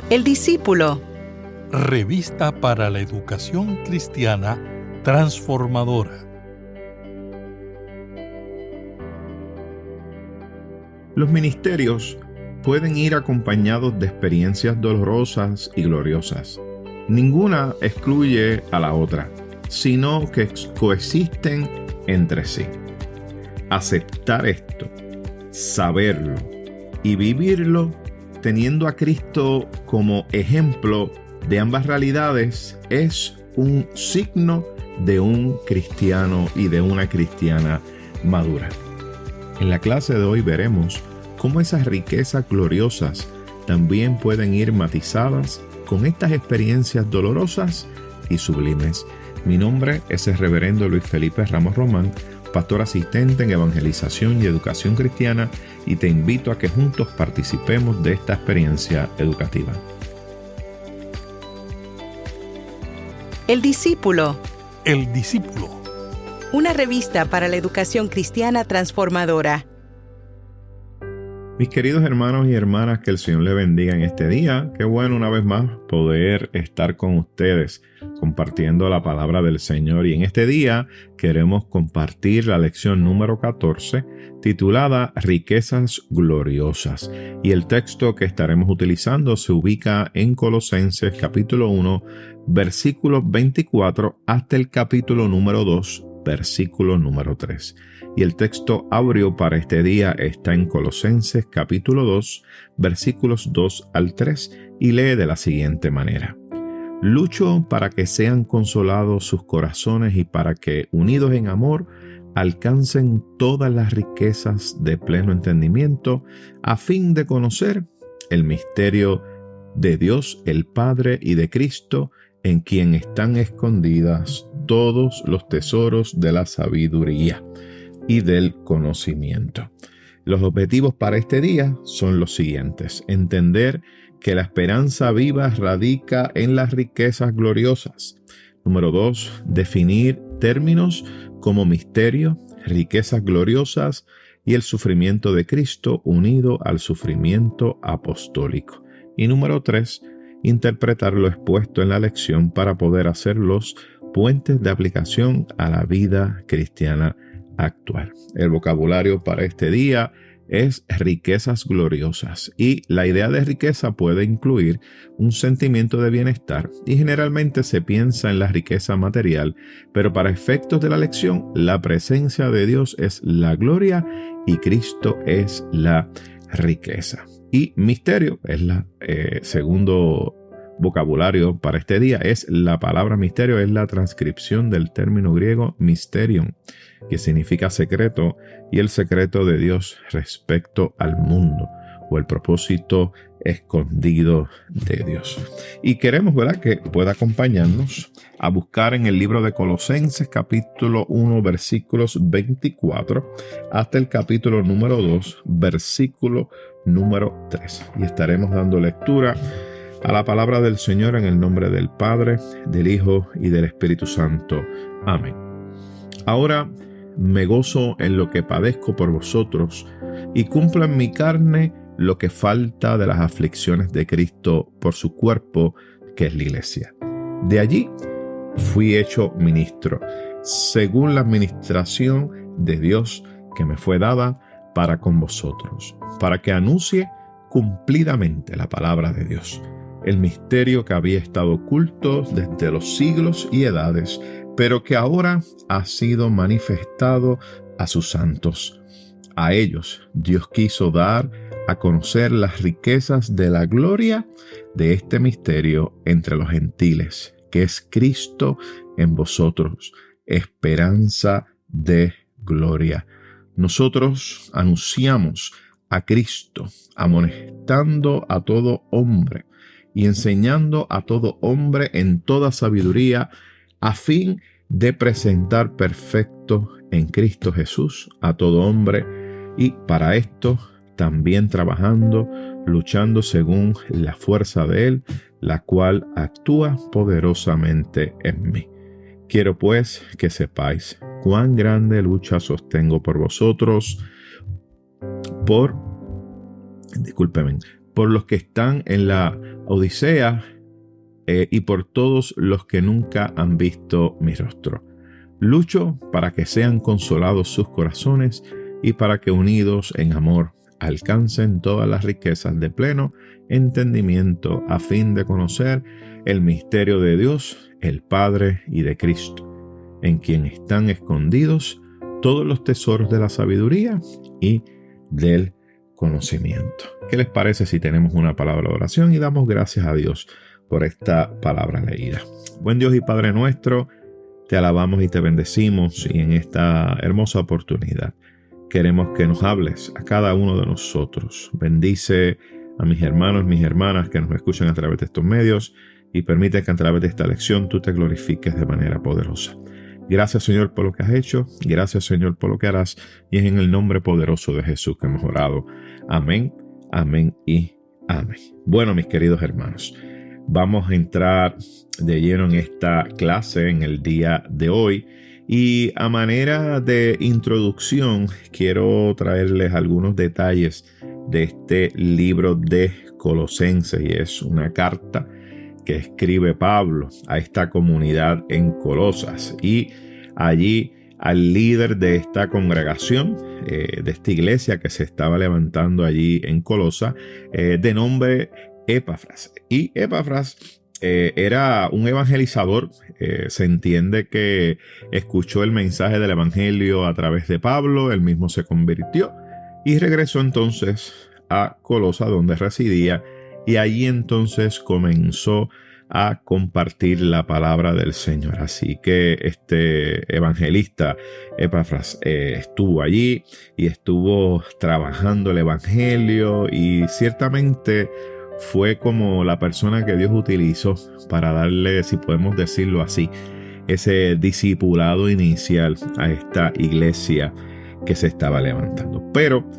El discípulo. Revista para la educación cristiana transformadora. Los ministerios pueden ir acompañados de experiencias dolorosas y gloriosas. Ninguna excluye a la otra, sino que coexisten entre sí. Aceptar esto, saberlo y vivirlo, teniendo a Cristo como ejemplo de ambas realidades, es un signo de un cristiano y de una cristiana madura. En la clase de hoy veremos cómo esas riquezas gloriosas también pueden ir matizadas con estas experiencias dolorosas y sublimes. Mi nombre es el reverendo Luis Felipe Ramos Román, pastor asistente en evangelización y educación cristiana, y te invito a que juntos participemos de esta experiencia educativa. El discípulo. El discípulo. Una revista para la educación cristiana transformadora. Mis queridos hermanos y hermanas, que el Señor les bendiga en este día. Qué bueno una vez más poder estar con ustedes compartiendo la palabra del Señor. Y en este día queremos compartir la lección número 14 titulada Riquezas Gloriosas. Y el texto que estaremos utilizando se ubica en Colosenses capítulo 1, versículos 24 hasta el capítulo número 2, versículo número 3. Y el texto áureo para este día está en Colosenses capítulo 2, versículos 2 al 3, y lee de la siguiente manera. Lucho para que sean consolados sus corazones y para que, unidos en amor, alcancen todas las riquezas de pleno entendimiento, a fin de conocer el misterio de Dios el Padre y de Cristo, en quien están escondidas todos los tesoros de la sabiduría y del conocimiento. Los objetivos para este día son los siguientes: entender que la esperanza viva radica en las riquezas gloriosas. Número 2, definir términos como misterio, riquezas gloriosas y el sufrimiento de Cristo unido al sufrimiento apostólico. Y número 3, interpretar lo expuesto en la lección para poder hacer los puentes de aplicación a la vida cristiana actual. El vocabulario para este día es riquezas gloriosas, y la idea de riqueza puede incluir un sentimiento de bienestar, y generalmente se piensa en la riqueza material, pero para efectos de la lección, la presencia de Dios es la gloria y Cristo es la riqueza. Y misterio es la segundo vocabulario para este día. Es la palabra misterio, es la transcripción del término griego mysterion, que significa secreto, y el secreto de Dios respecto al mundo, o el propósito escondido de Dios. Y queremos, ¿verdad?, que pueda acompañarnos a buscar en el libro de Colosenses capítulo 1 versículos 24 hasta el capítulo número 2 versículo número 3, y estaremos dando lectura a la palabra del Señor en el nombre del Padre, del Hijo y del Espíritu Santo. Amén. Ahora me gozo en lo que padezco por vosotros, y cumplo en mi carne lo que falta de las aflicciones de Cristo por su cuerpo, que es la iglesia. De allí fui hecho ministro, según la administración de Dios que me fue dada para con vosotros, para que anuncie cumplidamente la palabra de Dios, el misterio que había estado oculto desde los siglos y edades, pero que ahora ha sido manifestado a sus santos. A ellos Dios quiso dar a conocer las riquezas de la gloria de este misterio entre los gentiles, que es Cristo en vosotros, esperanza de gloria. Nosotros anunciamos a Cristo, amonestando a todo hombre y enseñando a todo hombre en toda sabiduría, a fin de presentar perfecto en Cristo Jesús a todo hombre, y para esto también trabajando, luchando según la fuerza de Él, la cual actúa poderosamente en mí. Quiero pues que sepáis cuán grande lucha sostengo por vosotros, por los que están en la Odisea y por todos los que nunca han visto mi rostro. Lucho para que sean consolados sus corazones y para que unidos en amor alcancen todas las riquezas de pleno entendimiento a fin de conocer el misterio de Dios, el Padre y de Cristo, en quien están escondidos todos los tesoros de la sabiduría y del conocimiento. ¿Qué les parece si tenemos una palabra de oración y damos gracias a Dios por esta palabra leída? Buen Dios y Padre nuestro, te alabamos y te bendecimos, y en esta hermosa oportunidad queremos que nos hables a cada uno de nosotros. Bendice a mis hermanos, mis hermanas que nos escuchan a través de estos medios, y permite que a través de esta lección tú te glorifiques de manera poderosa. Gracias, Señor, por lo que has hecho. Gracias, Señor, por lo que harás. Y es en el nombre poderoso de Jesús que hemos orado. Amén, amén y amén. Bueno, mis queridos hermanos, vamos a entrar de lleno en esta clase en el día de hoy. Y a manera de introducción, quiero traerles algunos detalles de este libro de Colosenses. Y es una carta que escribe Pablo a esta comunidad en Colosas, y allí al líder de esta congregación, de esta iglesia que se estaba levantando allí en Colosa, de nombre Epafras. Y Epafras era un evangelizador. Se entiende que escuchó el mensaje del evangelio a través de Pablo, él mismo se convirtió y regresó entonces a Colosa, donde residía. Y allí entonces comenzó a compartir la palabra del Señor. Así que este evangelista Epafras estuvo allí y estuvo trabajando el evangelio, y ciertamente fue como la persona que Dios utilizó para darle, si podemos decirlo así, ese discipulado inicial a esta iglesia que se estaba levantando. Pero,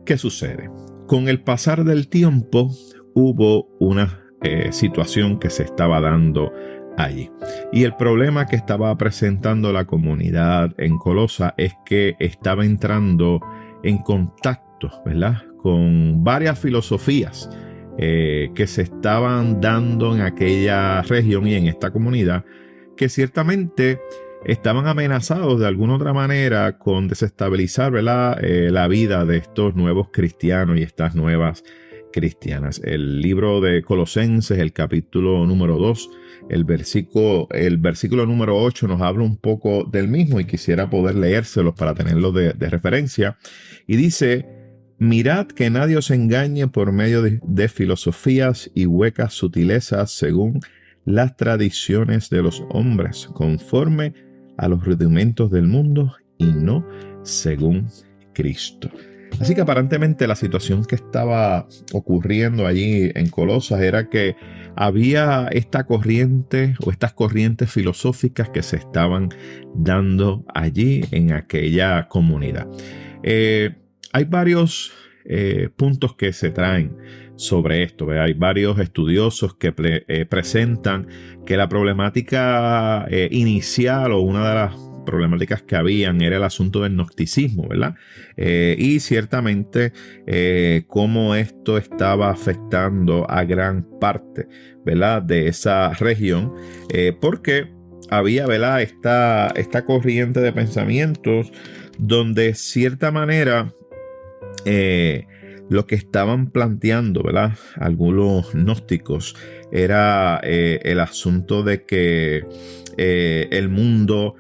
¿qué sucede? Con el pasar del tiempo hubo una situación que se estaba dando allí. Y el problema que estaba presentando la comunidad en Colosa es que estaba entrando en contacto, ¿verdad?, con varias filosofías que se estaban dando en aquella región y en esta comunidad, que ciertamente estaban amenazados de alguna otra manera con desestabilizar, ¿verdad?, la vida de estos nuevos cristianos y estas nuevas cristianas. El libro de Colosenses, el capítulo número 2, el versículo número 8 nos habla un poco del mismo, y quisiera poder leérselos para tenerlo de referencia. Y dice: mirad que nadie os engañe por medio de filosofías y huecas sutilezas según las tradiciones de los hombres, conforme a los rudimentos del mundo y no según Cristo. Así que aparentemente la situación que estaba ocurriendo allí en Colosas era que había esta corriente o estas corrientes filosóficas que se estaban dando allí en aquella comunidad. Hay varios puntos que se traen sobre esto, ¿verdad? Hay varios estudiosos que presentan que la problemática inicial, o una de las problemáticas que habían, era el asunto del gnosticismo, ¿verdad? Y ciertamente cómo esto estaba afectando a gran parte, ¿verdad?, de esa región, porque había, ¿verdad?, esta corriente de pensamientos donde cierta manera lo que estaban planteando, ¿verdad?, algunos gnósticos, era el asunto de que el mundo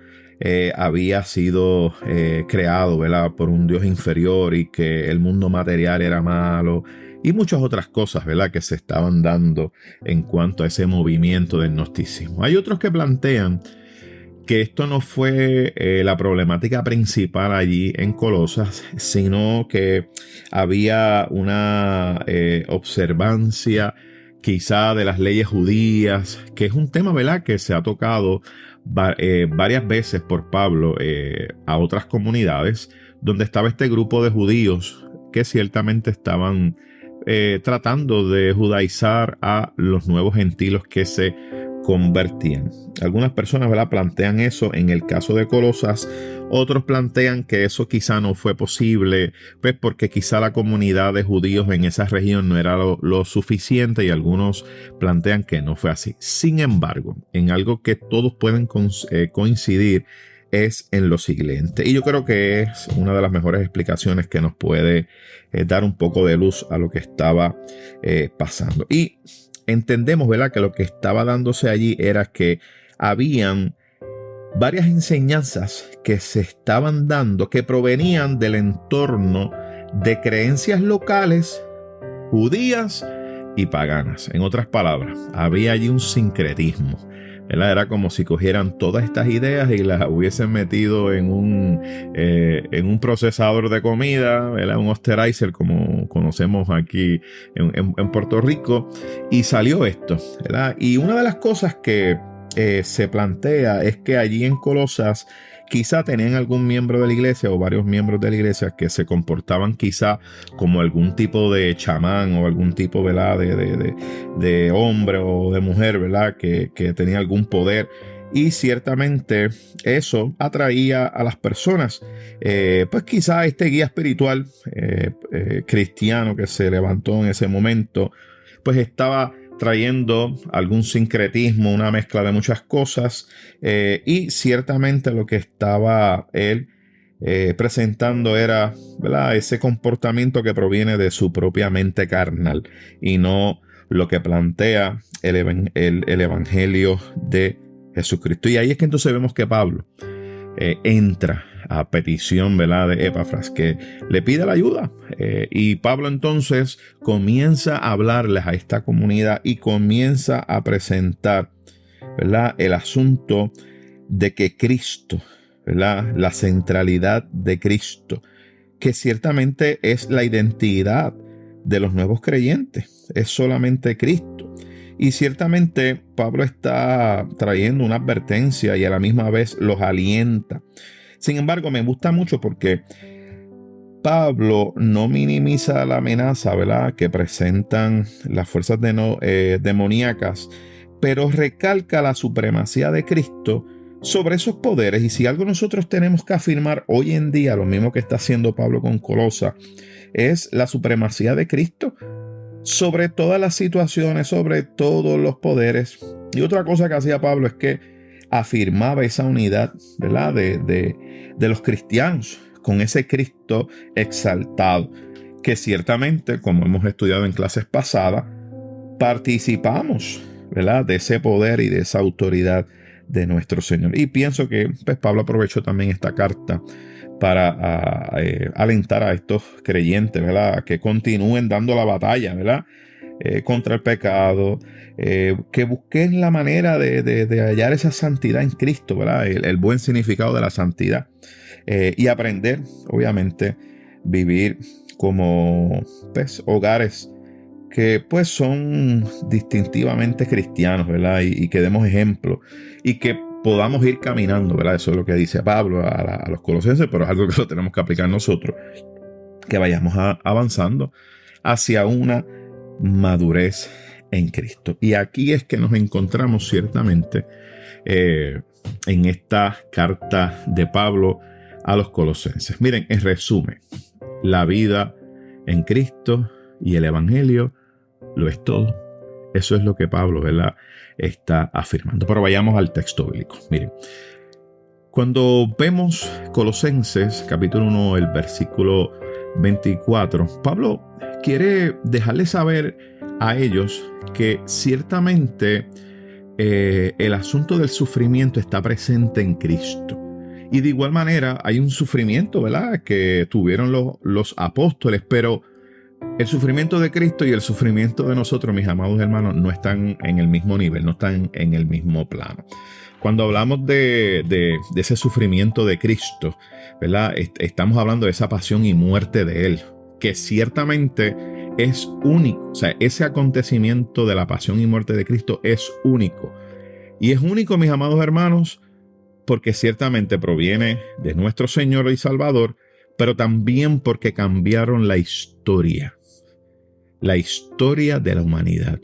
había sido creado, ¿verdad?, por un Dios inferior, y que el mundo material era malo, y muchas otras cosas, ¿verdad?, que se estaban dando en cuanto a ese movimiento del gnosticismo. Hay otros que plantean que esto no fue la problemática principal allí en Colosas, sino que había una observancia quizá de las leyes judías, que es un tema, ¿verdad?, que se ha tocado varias veces por Pablo a otras comunidades, donde estaba este grupo de judíos que ciertamente estaban tratando de judaizar a los nuevos gentiles que se convertían. Algunas personas, ¿verdad?, plantean eso en el caso de Colosas. Otros plantean que eso quizá no fue posible, pues porque quizá la comunidad de judíos en esa región no era lo suficiente, y algunos plantean que no fue así. Sin embargo, en algo que todos pueden coincidir es en lo siguiente, y yo creo que es una de las mejores explicaciones que nos puede dar un poco de luz a lo que estaba pasando. Y entendemos, ¿verdad?, que lo que estaba dándose allí era que habían varias enseñanzas que se estaban dando que provenían del entorno de creencias locales, judías y paganas. En otras palabras, había allí un sincretismo, ¿verdad? Era como si cogieran todas estas ideas y las hubiesen metido en un procesador de comida, ¿verdad? Un osterizer, como conocemos aquí en Puerto Rico, y salió esto, ¿verdad? Y una de las cosas que se plantea es que allí en Colosas quizá tenían algún miembro de la iglesia o varios miembros de la iglesia que se comportaban quizá como algún tipo de chamán o algún tipo, ¿verdad?, de hombre o de mujer, ¿verdad?, que tenía algún poder. Y ciertamente eso atraía a las personas. Pues quizá este guía espiritual cristiano que se levantó en ese momento, pues estaba trayendo algún sincretismo, una mezcla de muchas cosas, y ciertamente lo que estaba él presentando era, ¿verdad?, ese comportamiento que proviene de su propia mente carnal y no lo que plantea el evangelio de Jesucristo. Y ahí es que entonces vemos que Pablo entra a petición, ¿verdad?, de Epafras, que le pide la ayuda, y Pablo entonces comienza a hablarles a esta comunidad y comienza a presentar, ¿verdad?, el asunto de que Cristo, ¿verdad?, la centralidad de Cristo, que ciertamente es la identidad de los nuevos creyentes, es solamente Cristo. Y ciertamente Pablo está trayendo una advertencia y a la misma vez los alienta. Sin embargo, me gusta mucho porque Pablo no minimiza la amenaza, ¿verdad?, que presentan las fuerzas demoníacas, pero recalca la supremacía de Cristo sobre esos poderes. Y si algo nosotros tenemos que afirmar hoy en día, lo mismo que está haciendo Pablo con Colosas, es la supremacía de Cristo sobre todas las situaciones, sobre todos los poderes. Y otra cosa que hacía Pablo es que afirmaba esa unidad, ¿verdad?, de los cristianos con ese Cristo exaltado, que ciertamente, como hemos estudiado en clases pasadas, participamos, ¿verdad?, de ese poder y de esa autoridad de nuestro Señor. Y pienso que pues, Pablo aprovechó también esta carta para alentar a estos creyentes, ¿verdad?, que continúen dando la batalla, ¿verdad?, contra el pecado, que busquen la manera de hallar esa santidad en Cristo, ¿verdad?, el buen significado de la santidad, y aprender, obviamente, vivir como pues, hogares que pues son distintivamente cristianos, ¿verdad?, y que demos ejemplo y que podamos ir caminando, ¿verdad? Eso es lo que dice Pablo a los colosenses, pero es algo que lo tenemos que aplicar nosotros, que vayamos avanzando hacia una madurez en Cristo. Y aquí es que nos encontramos ciertamente en esta carta de Pablo a los colosenses. Miren, en resumen, la vida en Cristo y el evangelio lo es todo. Eso es lo que Pablo, ¿verdad?, está afirmando. Pero vayamos al texto bíblico. Miren, cuando vemos Colosenses, capítulo 1, el versículo 24, Pablo quiere dejarles saber a ellos que ciertamente el asunto del sufrimiento está presente en Cristo. Y de igual manera hay un sufrimiento, ¿verdad?, que tuvieron los apóstoles, pero el sufrimiento de Cristo y el sufrimiento de nosotros, mis amados hermanos, no están en el mismo nivel, no están en el mismo plano. Cuando hablamos de ese sufrimiento de Cristo, ¿verdad?, estamos hablando de esa pasión y muerte de Él, que ciertamente es único. O sea, ese acontecimiento de la pasión y muerte de Cristo es único. Y es único, mis amados hermanos, porque ciertamente proviene de nuestro Señor y Salvador, pero también porque cambiaron la historia de la humanidad.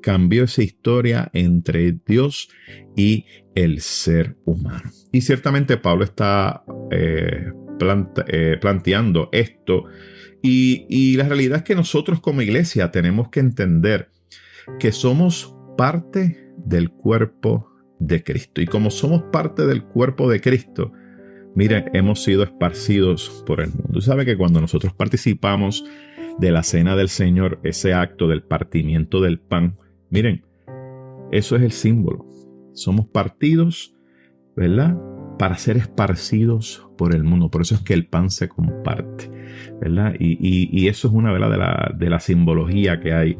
cambió esa historia entre Dios y el ser humano. Y ciertamente Pablo está planteando esto. Y la realidad es que nosotros como iglesia tenemos que entender que somos parte del cuerpo de Cristo. Y como somos parte del cuerpo de Cristo, miren, hemos sido esparcidos por el mundo. ¿Sabe que cuando nosotros participamos de la cena del Señor, ese acto del partimiento del pan, miren, eso es el símbolo. Somos partidos, ¿verdad?, para ser esparcidos por el mundo. Por eso es que el pan se comparte, ¿verdad? Y eso es una, ¿verdad?, de la simbología que hay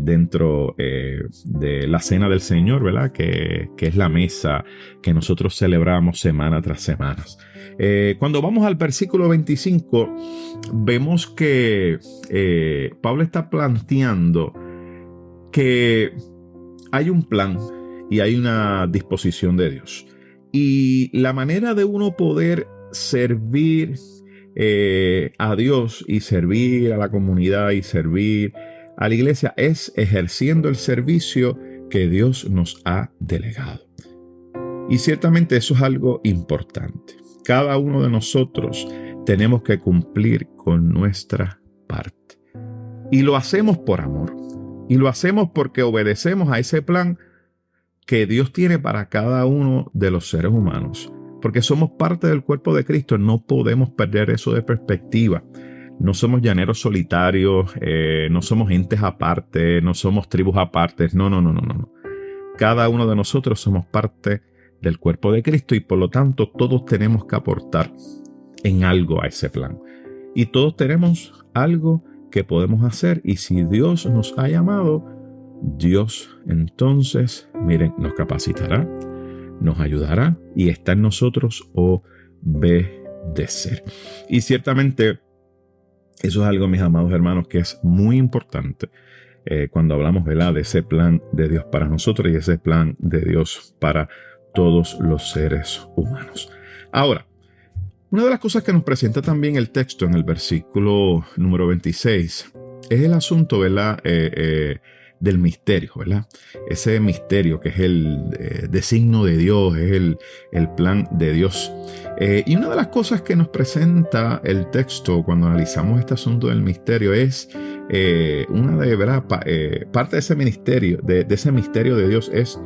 dentro de la cena del Señor, ¿verdad? Que es la mesa que nosotros celebramos semana tras semana. Cuando vamos al versículo 25, vemos que Pablo está planteando que hay un plan y hay una disposición de Dios. Y la manera de uno poder servir a Dios y servir a la comunidad y servir a la iglesia es ejerciendo el servicio que Dios nos ha delegado. Y ciertamente eso es algo importante. Cada uno de nosotros tenemos que cumplir con nuestra parte. Y lo hacemos por amor. Y lo hacemos porque obedecemos a ese plan que Dios tiene para cada uno de los seres humanos. Porque somos parte del cuerpo de Cristo, no podemos perder eso de perspectiva. No somos llaneros solitarios, no somos entes aparte, no somos tribus apartes. No. Cada uno de nosotros somos parte del cuerpo de Cristo y por lo tanto todos tenemos que aportar en algo a ese plan. Y todos tenemos algo que podemos hacer y si Dios nos ha llamado, Dios entonces, miren, nos capacitará, nos ayudará y está en nosotros obedecer. Y ciertamente eso es algo, mis amados hermanos, que es muy importante cuando hablamos, ¿verdad?, de ese plan de Dios para nosotros y ese plan de Dios para todos los seres humanos. Ahora, una de las cosas que nos presenta también el texto en el versículo número 26 es el asunto, ¿verdad?, del misterio, ¿verdad? Ese misterio que es el designio de Dios, es el plan de Dios. Y una de las cosas que nos presenta el texto cuando analizamos este asunto del misterio es parte de ese ministerio, de ese misterio de Dios es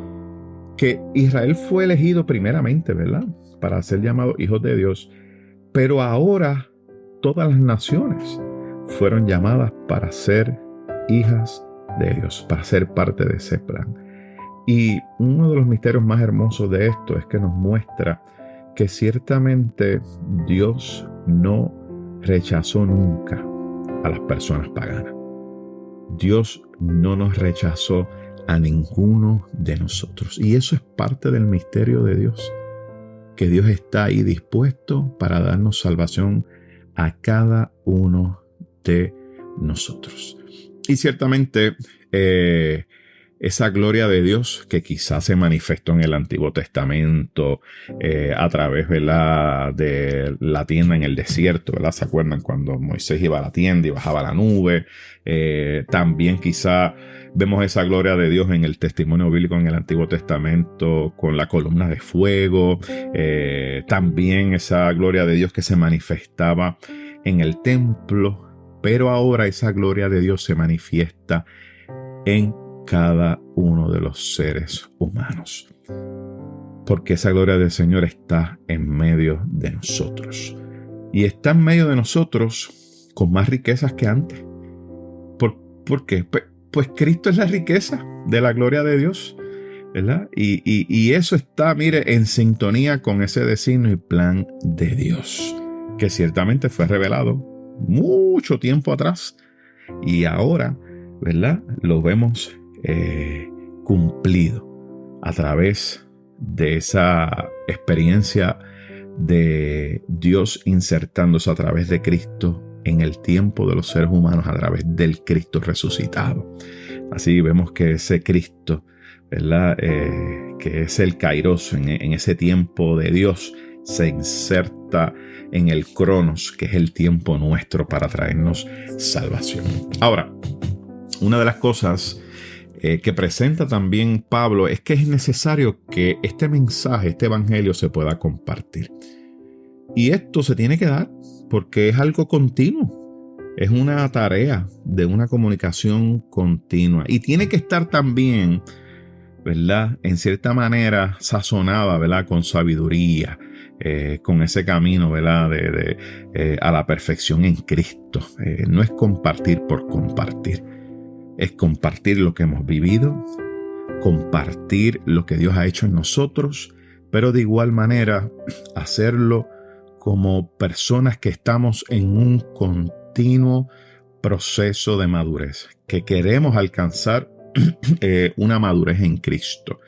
que Israel fue elegido primeramente, ¿verdad?, para ser llamado hijos de Dios, pero ahora todas las naciones fueron llamadas para ser hijas de Dios, para ser parte de ese plan. Y uno de los misterios más hermosos de esto es que nos muestra que ciertamente Dios no rechazó nunca a las personas paganas. Dios no nos rechazó a ninguno de nosotros. Y eso es parte del misterio de Dios, que Dios está ahí dispuesto para darnos salvación a cada uno de nosotros. Y ciertamente esa gloria de Dios que quizás se manifestó en el Antiguo Testamento a través, ¿verdad?, de la tienda en el desierto, ¿verdad? ¿Se acuerdan cuando Moisés iba a la tienda y bajaba la nube? También quizá vemos esa gloria de Dios en el testimonio bíblico en el Antiguo Testamento con la columna de fuego. También esa gloria de Dios que se manifestaba en el templo. Pero ahora esa gloria de Dios se manifiesta en cada uno de los seres humanos. Porque esa gloria del Señor está en medio de nosotros. Y está en medio de nosotros con más riquezas que antes. ¿Por qué? Pues Cristo es la riqueza de la gloria de Dios, ¿verdad? Y eso está, mire, en sintonía con ese designio y plan de Dios, que ciertamente fue revelado mucho tiempo atrás y ahora, ¿verdad?, lo vemos cumplido a través de esa experiencia de Dios insertándose a través de Cristo en el tiempo de los seres humanos a través del Cristo resucitado. Así vemos que ese Cristo, ¿verdad?, que es el Kairos en ese tiempo de Dios, se inserta en el Cronos, que es el tiempo nuestro para traernos salvación. Ahora, una de las cosas que presenta también Pablo es que es necesario que este mensaje, este evangelio se pueda compartir. Y esto se tiene que dar porque es algo continuo. Es una tarea de una comunicación continua. Y tiene que estar también, ¿verdad?, en cierta manera sazonada, ¿verdad?, con sabiduría, con ese camino, ¿verdad?, a la perfección en Cristo. No es compartir por compartir. Es compartir lo que hemos vivido, compartir lo que Dios ha hecho en nosotros, pero de igual manera hacerlo como personas que estamos en un continuo proceso de madurez, que queremos alcanzar una madurez en Cristo.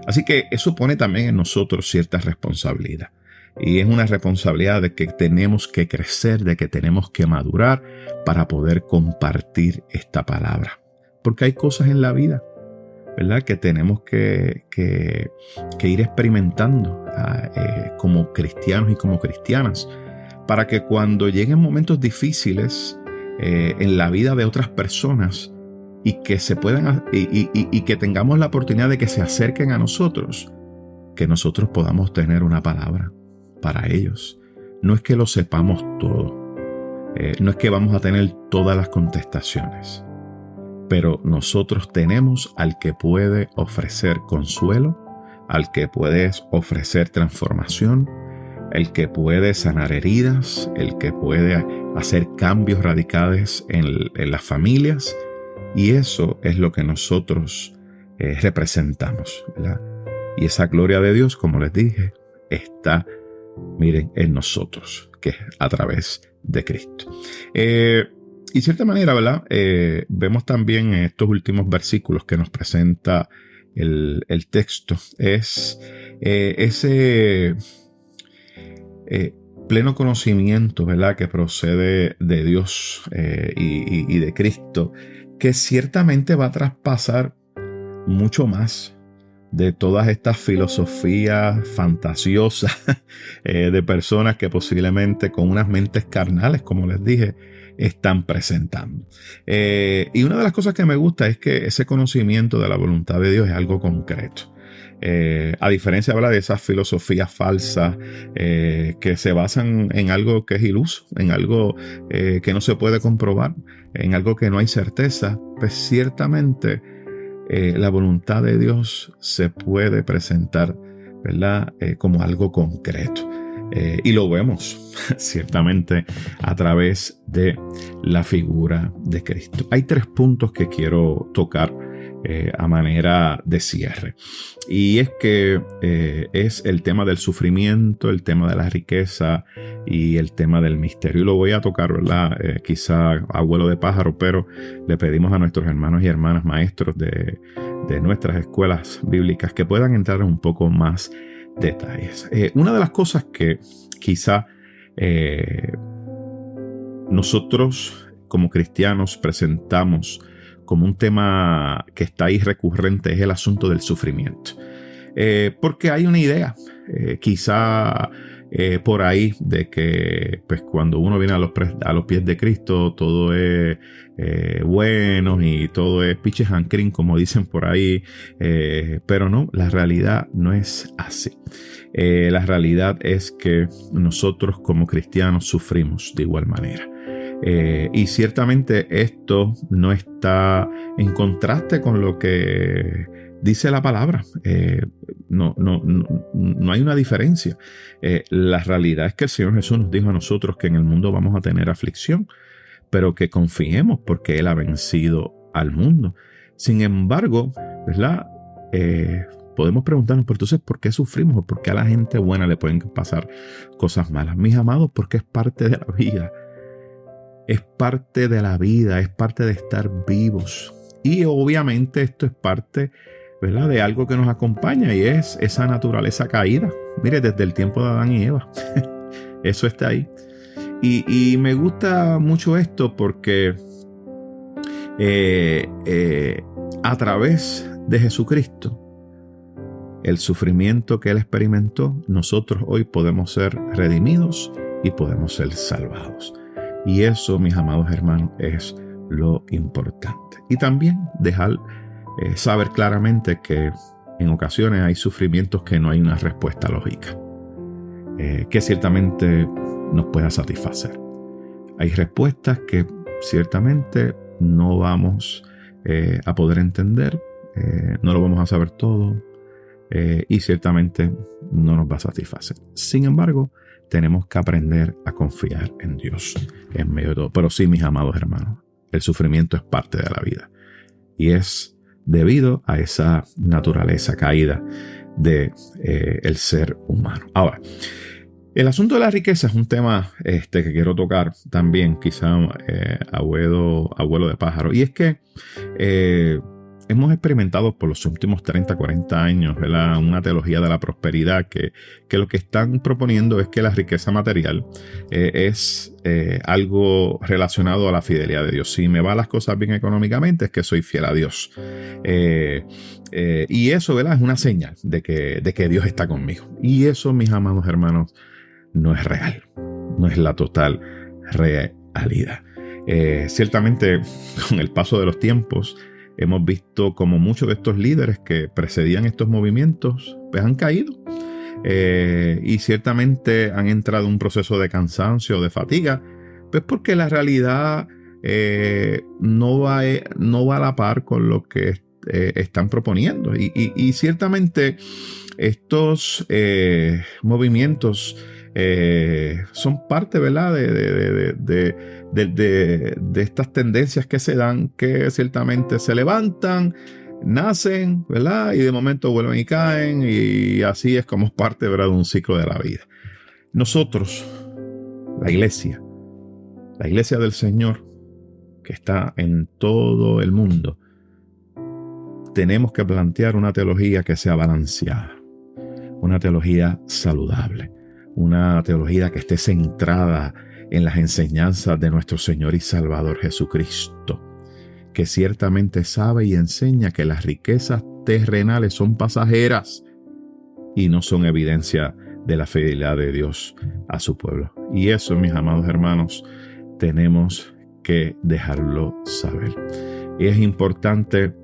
Así que eso pone también en nosotros cierta responsabilidad. Y es una responsabilidad de que tenemos que crecer, de que tenemos que madurar para poder compartir esta palabra. Porque hay cosas en la vida, ¿verdad?, que tenemos que ir experimentando como cristianos y como cristianas, para que cuando lleguen momentos difíciles en la vida de otras personas y que se puedan y que tengamos la oportunidad de que se acerquen a nosotros, que nosotros podamos tener una palabra para ellos. No es que lo sepamos todo, no es que vamos a tener todas las contestaciones, pero nosotros tenemos al que puede ofrecer consuelo, al que puede ofrecer transformación, el que puede sanar heridas, el que puede hacer cambios radicales en las familias, y eso es lo que nosotros representamos, ¿verdad? Y esa gloria de Dios, como les dije, está, miren, en nosotros, que es a través de Cristo. Y de cierta manera, ¿verdad?, vemos también en estos últimos versículos que nos presenta el texto, es ese pleno conocimiento, ¿verdad?, que procede de Dios y de Cristo, que ciertamente va a traspasar mucho más de todas estas filosofías fantasiosas de personas que posiblemente con unas mentes carnales, como les dije, están presentando. Y una de las cosas que me gusta es que ese conocimiento de la voluntad de Dios es algo concreto. A diferencia, ¿verdad?, de esas filosofías falsas que se basan en algo que es iluso, en algo que no se puede comprobar, en algo que no hay certeza, pues ciertamente la voluntad de Dios se puede presentar, ¿verdad?, como algo concreto. Y lo vemos ciertamente a través de la figura de Cristo. Hay 3 puntos que quiero tocar a manera de cierre. Y es que es el tema del sufrimiento, el tema de la riqueza y el tema del misterio. Y lo voy a tocar, ¿verdad?, quizá a vuelo de pájaro, pero le pedimos a nuestros hermanos y hermanas maestros de nuestras escuelas bíblicas que puedan entrar en un poco más detalles. Una de las cosas que quizá nosotros como cristianos presentamos como un tema que está ahí recurrente es el asunto del sufrimiento. Porque hay una idea, quizá por ahí, de que pues, cuando uno viene a los pies de Cristo, todo es bueno y todo es piches and cream, como dicen por ahí. Pero no, la realidad no es así. La realidad es que nosotros como cristianos sufrimos de igual manera. Y ciertamente esto no está en contraste con lo que dice la palabra. No hay una diferencia. La realidad es que el Señor Jesús nos dijo a nosotros que en el mundo vamos a tener aflicción, pero que confiemos porque Él ha vencido al mundo. Sin embargo, ¿verdad?, podemos preguntarnos, pero entonces, ¿por qué sufrimos? ¿O por qué a la gente buena le pueden pasar cosas malas? Mis amados, porque es parte de la vida. Es parte de la vida, es parte de estar vivos. Y obviamente esto es parte, ¿verdad?, de algo que nos acompaña, y es esa naturaleza caída. Mire, desde el tiempo de Adán y Eva. Eso está ahí. Y me gusta mucho esto porque a través de Jesucristo, el sufrimiento que Él experimentó, nosotros hoy podemos ser redimidos y podemos ser salvados. Y eso, mis amados hermanos, es lo importante. Y también dejar saber claramente que en ocasiones hay sufrimientos que no hay una respuesta lógica, que ciertamente nos pueda satisfacer. Hay respuestas que ciertamente no vamos a poder entender, no lo vamos a saber todo, y ciertamente no nos va a satisfacer. Sin embargo, tenemos que aprender a confiar en Dios en medio de todo. Pero sí, mis amados hermanos, el sufrimiento es parte de la vida y es debido a esa naturaleza caída de el ser humano. Ahora, el asunto de la riqueza es un tema que quiero tocar también, quizá abuelo de pájaro. Y es que hemos experimentado por los últimos 30, 40 años, ¿verdad?, una teología de la prosperidad que lo que están proponiendo es que la riqueza material es algo relacionado a la fidelidad de Dios. Si me van las cosas bien económicamente, es que soy fiel a Dios. Y eso, ¿verdad?, es una señal de que Dios está conmigo. Y eso, mis amados hermanos, no es real. No es la total realidad. Ciertamente, con el paso de los tiempos, hemos visto como muchos de estos líderes que precedían estos movimientos pues han caído y ciertamente han entrado en un proceso de cansancio, de fatiga, pues porque la realidad no va a la par con lo que están proponiendo y ciertamente estos movimientos son parte, ¿verdad?, de estas tendencias que se dan, que ciertamente se levantan, nacen, ¿verdad?, y de momento vuelven y caen, y así es como parte, ¿verdad?, de un ciclo de la vida. Nosotros, la iglesia del Señor, que está en todo el mundo, tenemos que plantear una teología que sea balanceada, una teología saludable, una teología que esté centrada en las enseñanzas de nuestro Señor y Salvador Jesucristo, que ciertamente sabe y enseña que las riquezas terrenales son pasajeras y no son evidencia de la fidelidad de Dios a su pueblo. Y eso, mis amados hermanos, tenemos que dejarlo saber. Y es importante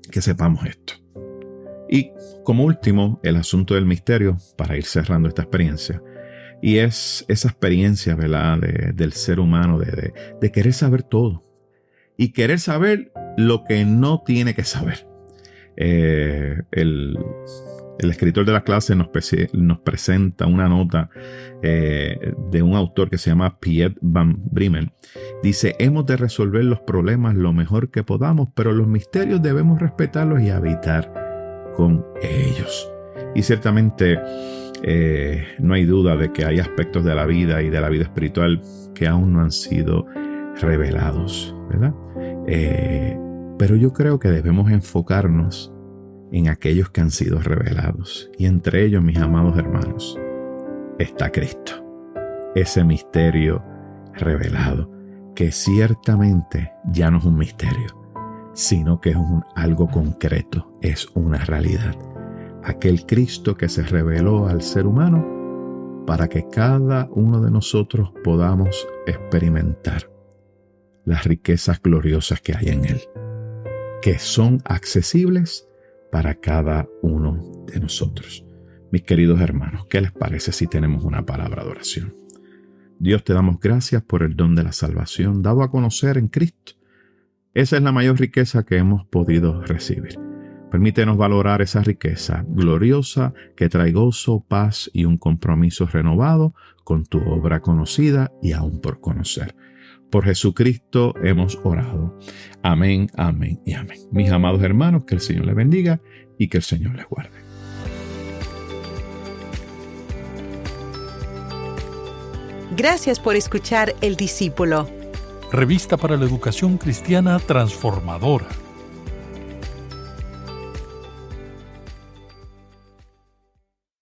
que sepamos esto. Y como último, el asunto del misterio, para ir cerrando esta experiencia. Y es esa experiencia, ¿verdad?, del ser humano, de querer saber todo. Y querer saber lo que no tiene que saber. El escritor de la clase nos presenta una nota de un autor que se llama Piet van Brimmel. Dice: hemos de resolver los problemas lo mejor que podamos, pero los misterios debemos respetarlos y habitar con ellos. Y ciertamente no hay duda de que hay aspectos de la vida y de la vida espiritual que aún no han sido revelados, ¿verdad? Pero yo creo que debemos enfocarnos en aquellos que han sido revelados. Y entre ellos, mis amados hermanos, está Cristo. Ese misterio revelado, que ciertamente ya no es un misterio, sino que es algo concreto, es una realidad. Aquel Cristo que se reveló al ser humano para que cada uno de nosotros podamos experimentar las riquezas gloriosas que hay en Él, que son accesibles para cada uno de nosotros. Mis queridos hermanos, ¿qué les parece si tenemos una palabra de oración? Dios, te damos gracias por el don de la salvación dado a conocer en Cristo. Esa es la mayor riqueza que hemos podido recibir. Permítenos valorar esa riqueza gloriosa que trae gozo, paz y un compromiso renovado con tu obra conocida y aún por conocer. Por Jesucristo hemos orado. Amén, amén y amén. Mis amados hermanos, que el Señor les bendiga y que el Señor les guarde. Gracias por escuchar El Discípulo. Revista para la Educación Cristiana Transformadora.